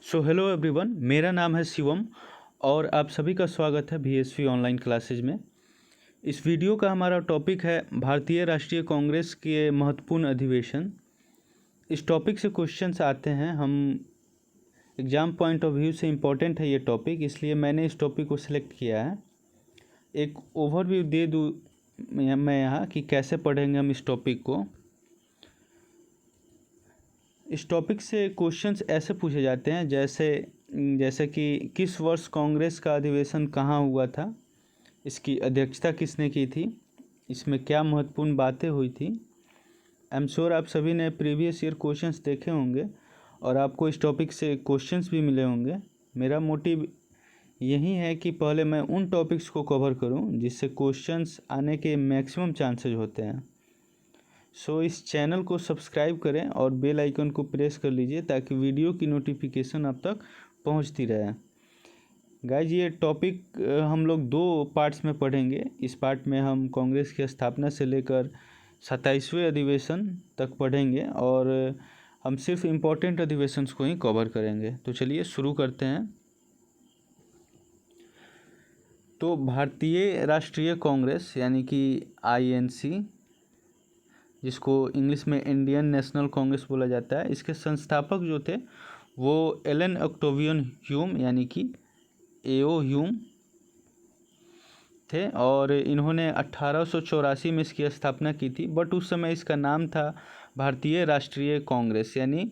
Hello everyone, मेरा नाम है शिवम और आप सभी का स्वागत है बीएसवी ऑनलाइन क्लासेज में। इस वीडियो का हमारा टॉपिक है भारतीय राष्ट्रीय कांग्रेस के महत्वपूर्ण अधिवेशन। इस टॉपिक से क्वेश्चंस आते हैं, हम एग्ज़ाम पॉइंट ऑफ व्यू से इम्पोर्टेंट है ये टॉपिक, इसलिए मैंने इस टॉपिक को सिलेक्ट किया है। एक ओवरव्यू दे दूँ मैं यहाँ कि कैसे पढ़ेंगे हम इस टॉपिक को। इस टॉपिक से क्वेश्चंस ऐसे पूछे जाते हैं जैसे कि किस वर्ष कांग्रेस का अधिवेशन कहाँ हुआ था, इसकी अध्यक्षता किसने की थी, इसमें क्या महत्वपूर्ण बातें हुई थी। आई एम श्योर आप सभी ने प्रीवियस ईयर क्वेश्चंस देखे होंगे और आपको इस टॉपिक से क्वेश्चंस भी मिले होंगे। मेरा मोटिव यही है कि पहले मैं उन टॉपिक्स को कवर करूं जिससे क्वेश्चंस आने के मैक्सिमम चांसेस होते हैं। इस चैनल को सब्सक्राइब करें और बेल आइकन को प्रेस कर लीजिए ताकि वीडियो की नोटिफिकेशन आप तक पहुंचती रहे। गाइज, ये टॉपिक हम लोग दो पार्ट्स में पढ़ेंगे। इस पार्ट में हम कांग्रेस की स्थापना से लेकर 27वें अधिवेशन तक पढ़ेंगे और हम सिर्फ इम्पोर्टेंट अधिवेशंस को ही कवर करेंगे। तो चलिए शुरू करते हैं। तो भारतीय राष्ट्रीय कांग्रेस यानी कि INC, जिसको इंग्लिश में इंडियन नेशनल कांग्रेस बोला जाता है, इसके संस्थापक जो थे वो एलन ऑक्टेवियन ह्यूम यानी कि AO ह्यूम थे और इन्होंने 1884 में इसकी स्थापना की थी। बट उस समय इसका नाम था भारतीय राष्ट्रीय कांग्रेस, यानी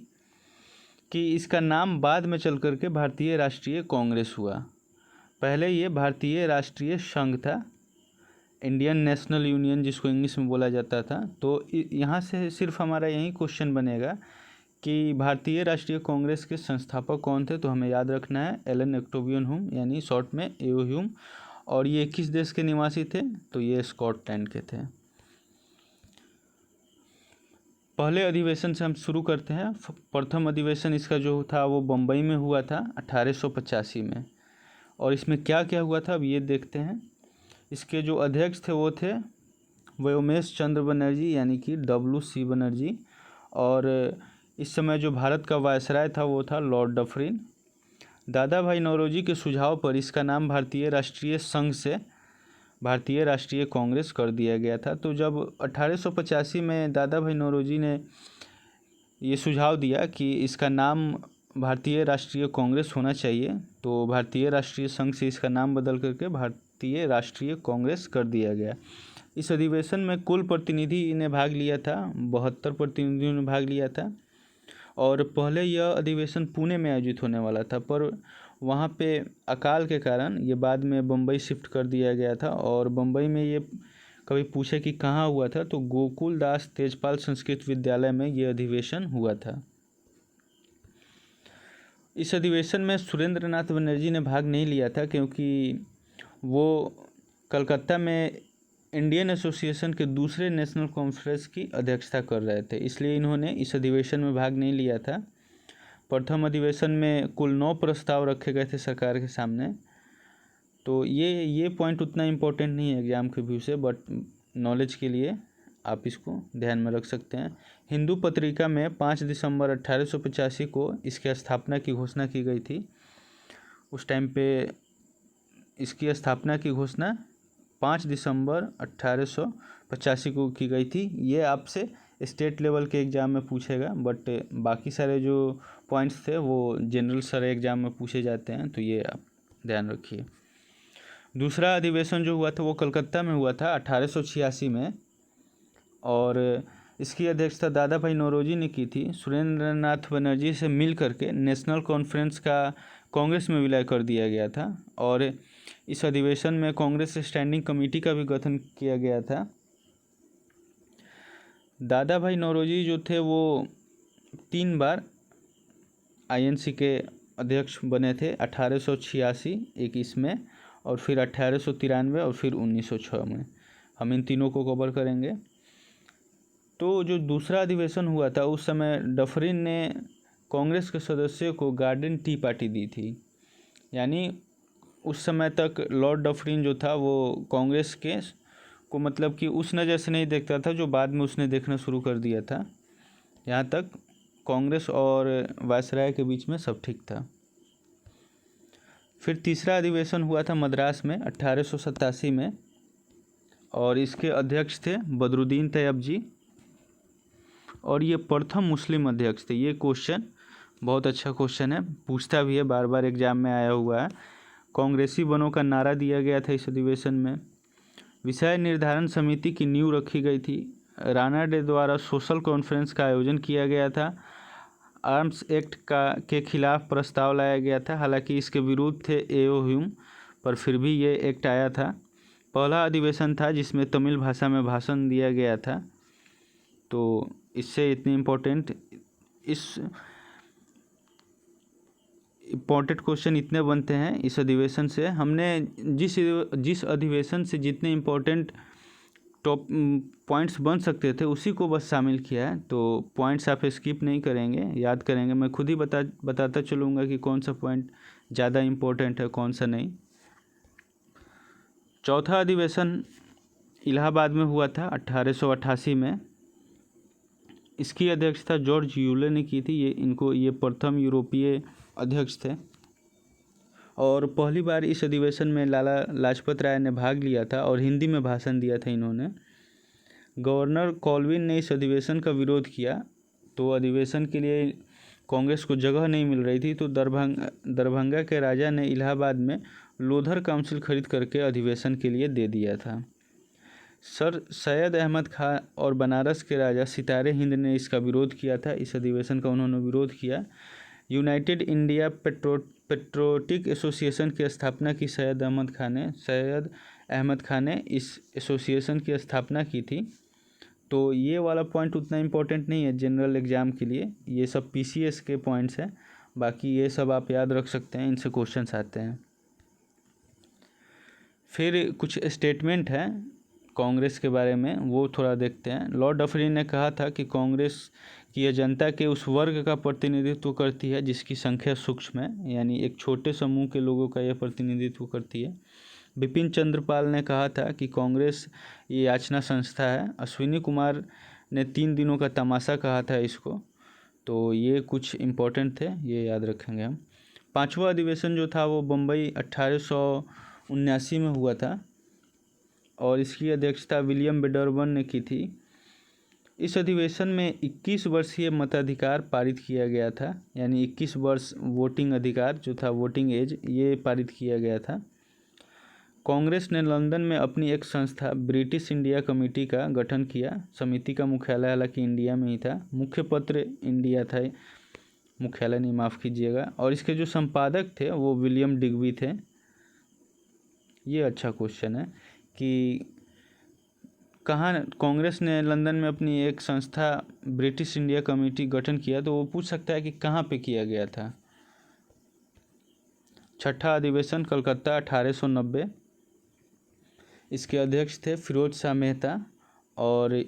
कि इसका नाम बाद में चल करके भारतीय राष्ट्रीय कांग्रेस हुआ। पहले ये भारतीय राष्ट्रीय संघ था, इंडियन नेशनल यूनियन जिसको इंग्लिश में बोला जाता था। तो यहाँ से सिर्फ हमारा यही क्वेश्चन बनेगा कि भारतीय राष्ट्रीय कांग्रेस के संस्थापक कौन थे। तो हमें याद रखना है एलन ऑक्टेवियन ह्यूम यानी शॉर्ट में AO ह्यूम। और ये किस देश के निवासी थे? तो ये स्कॉटलैंड के थे। पहले अधिवेशन से हम शुरू करते हैं। प्रथम अधिवेशन इसका जो था वो बम्बई में हुआ था 1885 में। और इसमें क्या क्या हुआ था अब ये देखते हैं। इसके जो अध्यक्ष थे वो थे व्योमेश चंद्र बनर्जी यानी कि WC बनर्जी। और इस समय जो भारत का वायसराय था वो था लॉर्ड डफरिन। दादा भाई नौरोजी के सुझाव पर इसका नाम भारतीय राष्ट्रीय संघ से भारतीय राष्ट्रीय कांग्रेस कर दिया गया था। तो जब 1885 में दादा भाई नौरोजी ने ये सुझाव दिया कि इसका नाम भारतीय राष्ट्रीय कांग्रेस होना चाहिए, तो भारतीय राष्ट्रीय संघ से इसका नाम बदल करके भारतीय राष्ट्रीय कांग्रेस कर दिया गया। इस अधिवेशन में कुल प्रतिनिधि ने भाग लिया था, 72 प्रतिनिधियों ने भाग लिया था। और पहले यह अधिवेशन पुणे में आयोजित होने वाला था, पर वहाँ पे अकाल के कारण ये बाद में बम्बई शिफ्ट कर दिया गया था। और बम्बई में ये कभी पूछे कि कहाँ हुआ था, तो गोकुल दास तेजपाल संस्कृत विद्यालय में ये अधिवेशन हुआ था। इस अधिवेशन में सुरेंद्र नाथ बनर्जी ने भाग नहीं लिया था क्योंकि वो कलकत्ता में इंडियन एसोसिएशन के दूसरे नेशनल कॉन्फ्रेंस की अध्यक्षता कर रहे थे, इसलिए इन्होंने इस अधिवेशन में भाग नहीं लिया था। प्रथम अधिवेशन में कुल 9 प्रस्ताव रखे गए थे सरकार के सामने। तो ये पॉइंट उतना इम्पोर्टेंट नहीं है एग्ज़ाम के व्यू से, बट नॉलेज के लिए आप इसको ध्यान में रख सकते हैं। हिंदू पत्रिका में 5 दिसंबर 1885 को इसकी स्थापना की घोषणा की गई थी। उस टाइम पे इसकी स्थापना की घोषणा 5 दिसंबर 1885 को की गई थी। ये आपसे स्टेट लेवल के एग्ज़ाम में पूछेगा, बट बाकी सारे जो पॉइंट्स थे वो जनरल सारे एग्ज़ाम में पूछे जाते हैं, तो ये आप ध्यान रखिए। दूसरा अधिवेशन जो हुआ था वो कलकत्ता में हुआ था 1886 में और इसकी अध्यक्षता दादा भाई नौरोजी ने की थी। सुरेंद्र नाथ बनर्जी से मिल करके नेशनल कॉन्फ्रेंस का कांग्रेस में विलय कर दिया गया था। और इस अधिवेशन में कांग्रेस स्टैंडिंग कमेटी का भी गठन किया गया था। दादा भाई नौरोजी जो थे वो 3 बार INC के अध्यक्ष बने थे, 1886, 21 में और फिर 1893 और फिर 1906 में। हम इन तीनों को कवर करेंगे। तो जो दूसरा अधिवेशन हुआ था उस समय डफरिन ने कांग्रेस के सदस्यों को गार्डन टी पार्टी दी थी, यानी उस समय तक लॉर्ड डफरिन जो था वो कांग्रेस के को मतलब कि उस नज़र से नहीं देखता था जो बाद में उसने देखना शुरू कर दिया था। यहाँ तक कांग्रेस और वायसराय के बीच में सब ठीक था। फिर तीसरा अधिवेशन हुआ था मद्रास में 1887 में, और इसके अध्यक्ष थे बदरुद्दीन तैयब जी, और ये प्रथम मुस्लिम अध्यक्ष थे। ये क्वेश्चन बहुत अच्छा क्वेश्चन है, पूछता भी है, बार बार एग्जाम में आया हुआ है। कांग्रेसी बनों का नारा दिया गया था इस अधिवेशन में। विषय निर्धारण समिति की नींव रखी गई थी। राणा डे द्वारा सोशल कॉन्फ्रेंस का आयोजन किया गया था। आर्म्स एक्ट के खिलाफ प्रस्ताव लाया गया था, हालांकि इसके विरुद्ध थे ए.ओ. ह्यूम, पर फिर भी ये एक्ट आया था। पहला अधिवेशन था जिसमें तमिल भाषा में भाषण दिया गया था। तो इससे इतनी इम्पोर्टेंट क्वेश्चन इतने बनते हैं इस अधिवेशन से। हमने जिस अधिवेशन से जितने इम्पोर्टेंट टॉप पॉइंट्स बन सकते थे उसी को बस शामिल किया है। तो पॉइंट्स आप स्किप नहीं करेंगे, याद करेंगे। मैं खुद ही बताता चलूँगा कि कौन सा पॉइंट ज़्यादा इम्पोर्टेंट है, कौन सा नहीं। चौथा अधिवेशन इलाहाबाद में हुआ था 1888 में। इसकी अध्यक्षता जॉर्ज यूले ने की थी। ये प्रथम यूरोपीय अध्यक्ष थे, और पहली बार इस अधिवेशन में लाला लाजपत राय ने भाग लिया था और हिंदी में भाषण दिया था इन्होंने। गवर्नर कॉलविन ने इस अधिवेशन का विरोध किया, तो अधिवेशन के लिए कांग्रेस को जगह नहीं मिल रही थी, तो दरभंगा के राजा ने इलाहाबाद में लोधर काउंसिल खरीद करके अधिवेशन के लिए दे दिया था। सर सैयद अहमद खां और बनारस के राजा सितारे हिंद ने इसका विरोध किया था। इस अधिवेशन का उन्होंने विरोध किया। यूनाइटेड इंडिया पेट्रोटिक एसोसिएशन की स्थापना की सैयद अहमद खान ने इस एसोसिएशन की स्थापना की थी। तो ये वाला पॉइंट उतना इम्पोर्टेंट नहीं है जनरल एग्ज़ाम के लिए, ये सब पीसीएस के पॉइंट्स हैं। बाकी ये सब आप याद रख सकते हैं, इनसे क्वेश्चंस आते हैं। फिर कुछ स्टेटमेंट हैं कांग्रेस के बारे में, वो थोड़ा देखते हैं। लॉर्ड डफरिन ने कहा था कि कांग्रेस की यह जनता के उस वर्ग का प्रतिनिधित्व करती है जिसकी संख्या सूक्ष्म है, यानी एक छोटे समूह के लोगों का यह प्रतिनिधित्व करती है। बिपिन चंद्र पाल ने कहा था कि कांग्रेस ये याचना संस्था है। अश्विनी कुमार ने 3 दिनों का तमाशा कहा था इसको। तो ये कुछ इम्पोर्टेंट थे, ये याद रखेंगे हम। 5वां अधिवेशन जो था वो बम्बई 1879 में हुआ था, और इसकी अध्यक्षता विलियम बेडरबन ने की थी। इस अधिवेशन में 21 वर्षीय मताधिकार पारित किया गया था, यानी 21 वर्ष वोटिंग अधिकार जो था, वोटिंग एज, ये पारित किया गया था। कांग्रेस ने लंदन में अपनी एक संस्था ब्रिटिश इंडिया कमेटी का गठन किया। समिति का मुख्यालय हालांकि इंडिया में ही था, मुख्य पत्र इंडिया था, मुख्यालय नहीं, माफ़ कीजिएगा। और इसके जो संपादक थे वो विलियम डिग्बी थे। ये अच्छा क्वेश्चन है कि कहाँ कांग्रेस ने लंदन में अपनी एक संस्था ब्रिटिश इंडिया कमेटी गठन किया, तो वो पूछ सकता है कि कहाँ पे किया गया था। छठा अधिवेशन कलकत्ता 1890। इसके अध्यक्ष थे फिरोज शाह मेहता, और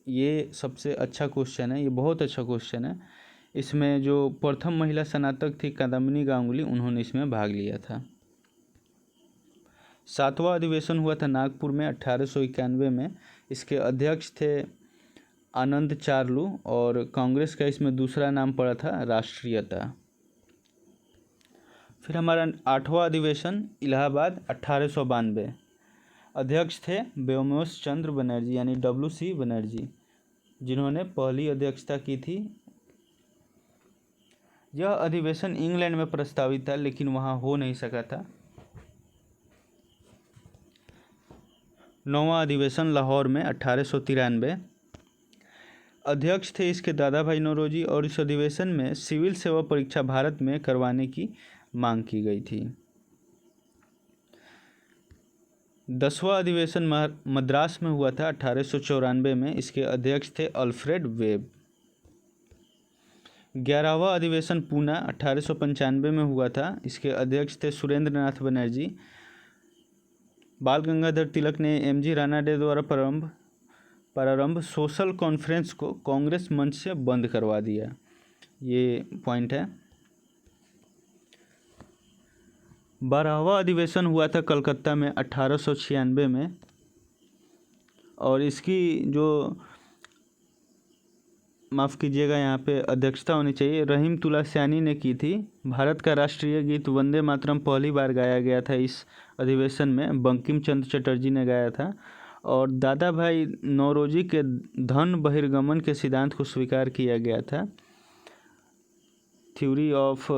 ये सबसे अच्छा क्वेश्चन है, ये बहुत अच्छा क्वेश्चन है। इसमें जो प्रथम महिला स्नातक थी कादम्बिनी गांगुली, उन्होंने इसमें भाग लिया था। 7वां अधिवेशन हुआ था नागपुर में 1891 में। इसके अध्यक्ष थे आनंद चार्लू, और कांग्रेस का इसमें दूसरा नाम पड़ा था राष्ट्रीयता। फिर हमारा 8वां अधिवेशन इलाहाबाद 1892। अध्यक्ष थे व्योमकेश चंद्र बनर्जी, यानी WC बनर्जी, जिन्होंने पहली अध्यक्षता की थी। यह अधिवेशन इंग्लैंड में प्रस्तावित था, लेकिन वहाँ हो नहीं सका था। 9वां अधिवेशन लाहौर में 1893। अध्यक्ष थे इसके दादा भाई नौरोजी, और इस अधिवेशन में सिविल सेवा परीक्षा भारत में करवाने की मांग की गई थी। 10वां अधिवेशन मद्रास में हुआ था 1894 में। इसके अध्यक्ष थे अल्फ्रेड वेब। 11वां अधिवेशन पूना 1895 में हुआ था। इसके अध्यक्ष थे सुरेंद्र नाथ बनर्जी। बाल गंगाधर तिलक ने MG राणा डे द्वारा प्रारंभ सोशल कॉन्फ्रेंस को कांग्रेस मंच से बंद करवा दिया। ये पॉइंट है। 12वां अधिवेशन हुआ था कलकत्ता में 1896 में, और इसकी जो माफ़ कीजिएगा, यहाँ पे अध्यक्षता होनी चाहिए, रहीम तुलासियानी ने की थी। भारत का राष्ट्रीय गीत वंदे मातरम पहली बार गाया गया था इस अधिवेशन में, बंकिम चंद्र चटर्जी ने गाया था। और दादा भाई नौरोजी के धन बहिर्गमन के सिद्धांत को स्वीकार किया गया था। Theory of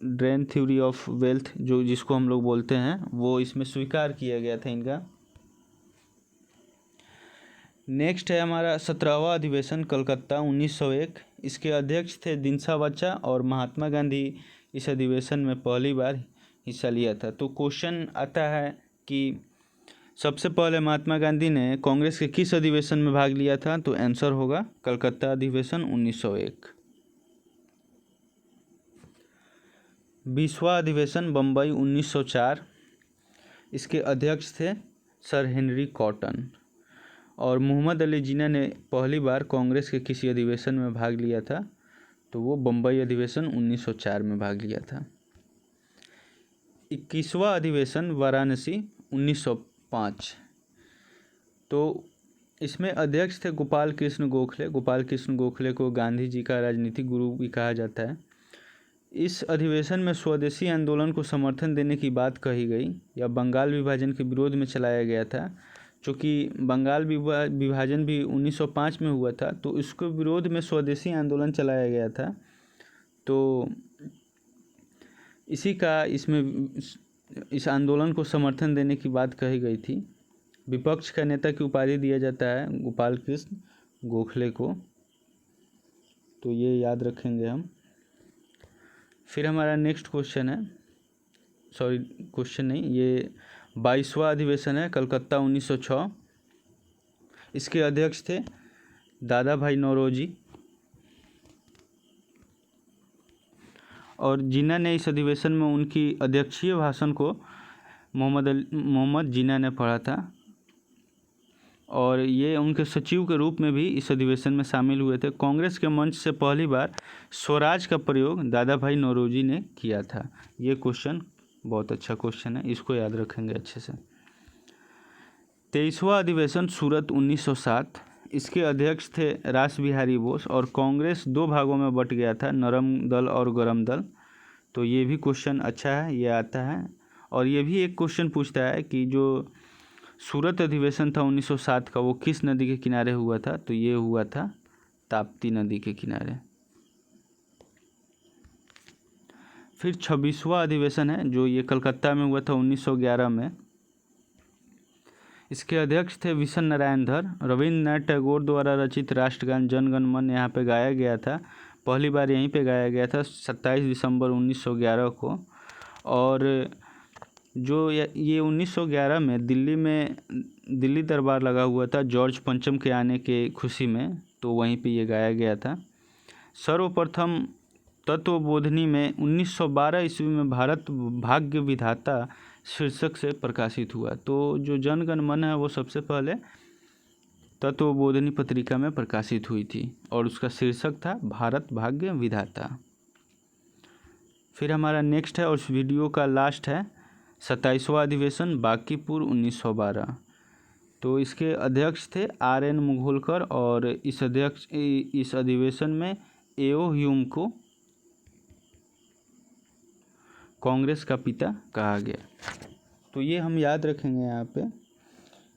drain, theory of wealth जो जिसको हम लोग बोलते हैं, वो इसमें स्वीकार किया गया था इनका। नेक्स्ट है हमारा 17वां अधिवेशन कलकत्ता 1901। इसके अध्यक्ष थे दिनसा बच्चा और महात्मा गांधी इस अधिवेशन में पहली बार हिस्सा लिया था। तो क्वेश्चन आता है कि सबसे पहले महात्मा गांधी ने कांग्रेस के किस अधिवेशन में भाग लिया था? तो आंसर होगा कलकत्ता अधिवेशन 1901। 20वां अधिवेशन बम्बई 1904। इसके अध्यक्ष थे सर हेनरी कॉटन। और मोहम्मद अली जिन्ना ने पहली बार कांग्रेस के किसी अधिवेशन में भाग लिया था? तो वो बम्बई अधिवेशन 1904 में भाग लिया था। 21वां अधिवेशन वाराणसी 1905। तो इसमें अध्यक्ष थे गोपाल कृष्ण गोखले। गोपाल कृष्ण गोखले को गांधी जी का राजनीतिक गुरु भी कहा जाता है। इस अधिवेशन में स्वदेशी आंदोलन को समर्थन देने की बात कही गई या बंगाल विभाजन के विरोध में चलाया गया था। चूँकि बंगाल विभाजन भी 1905 में हुआ था, तो इसके विरोध में स्वदेशी आंदोलन चलाया गया था। तो इसी का इसमें इस आंदोलन को समर्थन देने की बात कही गई थी। विपक्ष का नेता की उपाधि दिया जाता है गोपाल कृष्ण गोखले को, तो ये याद रखेंगे हम। फिर हमारा नेक्स्ट क्वेश्चन है, सॉरी क्वेश्चन नहीं, ये 22वां अधिवेशन है कलकत्ता 1906। इसके अध्यक्ष थे दादा भाई नौरोजी और जिन्ना ने इस अधिवेशन में उनकी अध्यक्षीय भाषण को मोहम्मद जिन्ना ने पढ़ा था। और ये उनके सचिव के रूप में भी इस अधिवेशन में शामिल हुए थे। कांग्रेस के मंच से पहली बार स्वराज का प्रयोग दादा भाई नौरोजी ने किया था। ये क्वेश्चन बहुत अच्छा क्वेश्चन है, इसको याद रखेंगे अच्छे से। 23वां अधिवेशन सूरत 1907। इसके अध्यक्ष थे रास बिहारी बोस और कांग्रेस दो भागों में बट गया था, नरम दल और गरम दल। तो ये भी क्वेश्चन अच्छा है, ये आता है। और ये भी एक क्वेश्चन पूछता है कि जो सूरत अधिवेशन था 1907 का, वो किस नदी के किनारे हुआ था? तो ये हुआ था ताप्ती नदी के किनारे। फिर 26वां अधिवेशन है जो ये कलकत्ता में हुआ था 1911 में। इसके अध्यक्ष थे विशन नारायण धर। रविन्द्रनाथ टैगोर द्वारा रचित राष्ट्रगान जन गण मन यहाँ पे गाया गया था। पहली बार यहीं पे गाया गया था 27 दिसंबर 1911 को। और जो ये 1911 में दिल्ली दरबार लगा हुआ था जॉर्ज पंचम के आने के खुशी में, तो वहीं पे ये गाया गया था। सर्वप्रथम तत्वबोधिनी में 1912 ईस्वी में भारत भाग्य विधाता शीर्षक से प्रकाशित हुआ। तो जो जन गण मन है वो सबसे पहले तत्वबोधिनी पत्रिका में प्रकाशित हुई थी और उसका शीर्षक था भारत भाग्य विधाता। फिर हमारा नेक्स्ट है और इस वीडियो का लास्ट है 27वां अधिवेशन बांकीपुर 1912। तो इसके अध्यक्ष थे RN मुघोलकर और इस अधिवेशन में एओ ह्यूम को कांग्रेस का पिता कहा गया। तो ये हम याद रखेंगे यहाँ पे,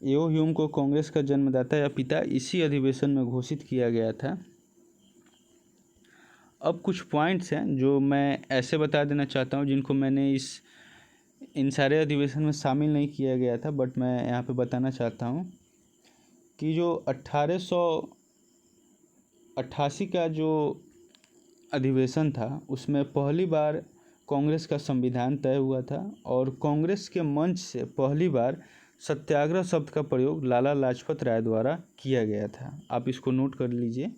एओ ह्यूम को कांग्रेस का जन्मदाता या पिता इसी अधिवेशन में घोषित किया गया था। अब कुछ पॉइंट्स हैं जो मैं ऐसे बता देना चाहता हूँ जिनको मैंने इन सारे अधिवेशन में शामिल नहीं किया गया था, बट मैं यहाँ पे बताना चाहता हूँ कि जो 1888 का जो अधिवेशन था उसमें पहली बार कांग्रेस का संविधान तय हुआ था और कांग्रेस के मंच से पहली बार सत्याग्रह शब्द का प्रयोग लाला लाजपत राय द्वारा किया गया था। आप इसको नोट कर लीजिए।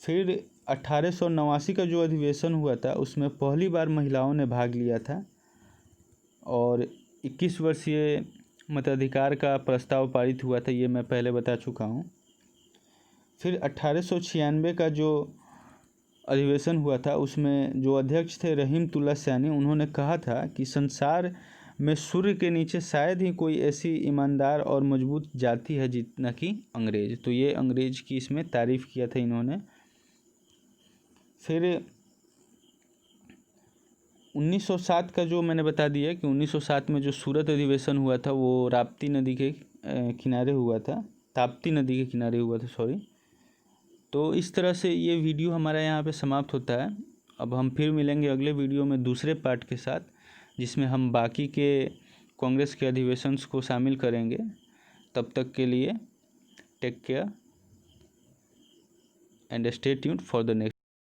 फिर 1889 का जो अधिवेशन हुआ था उसमें पहली बार महिलाओं ने भाग लिया था और 21 वर्षीय मताधिकार का प्रस्ताव पारित हुआ था, ये मैं पहले बता चुका हूँ। फिर 1896 का जो अधिवेशन हुआ था उसमें जो अध्यक्ष थे रहीम तुलासियानी, उन्होंने कहा था कि संसार में सूर्य के नीचे शायद ही कोई ऐसी ईमानदार और मजबूत जाति है जितना कि अंग्रेज। तो ये अंग्रेज की इसमें तारीफ़ किया था इन्होंने। फिर 1907 का जो मैंने बता दिया कि 1907 में जो सूरत अधिवेशन हुआ था वो राप्ती नदी के किनारे हुआ था, ताप्ती नदी के किनारे हुआ था, सॉरी। तो इस तरह से ये वीडियो हमारा यहाँ पे समाप्त होता है। अब हम फिर मिलेंगे अगले वीडियो में दूसरे पार्ट के साथ, जिसमें हम बाकी के कांग्रेस के अधिवेशंस को शामिल करेंगे। तब तक के लिए take care and stay tuned for the next.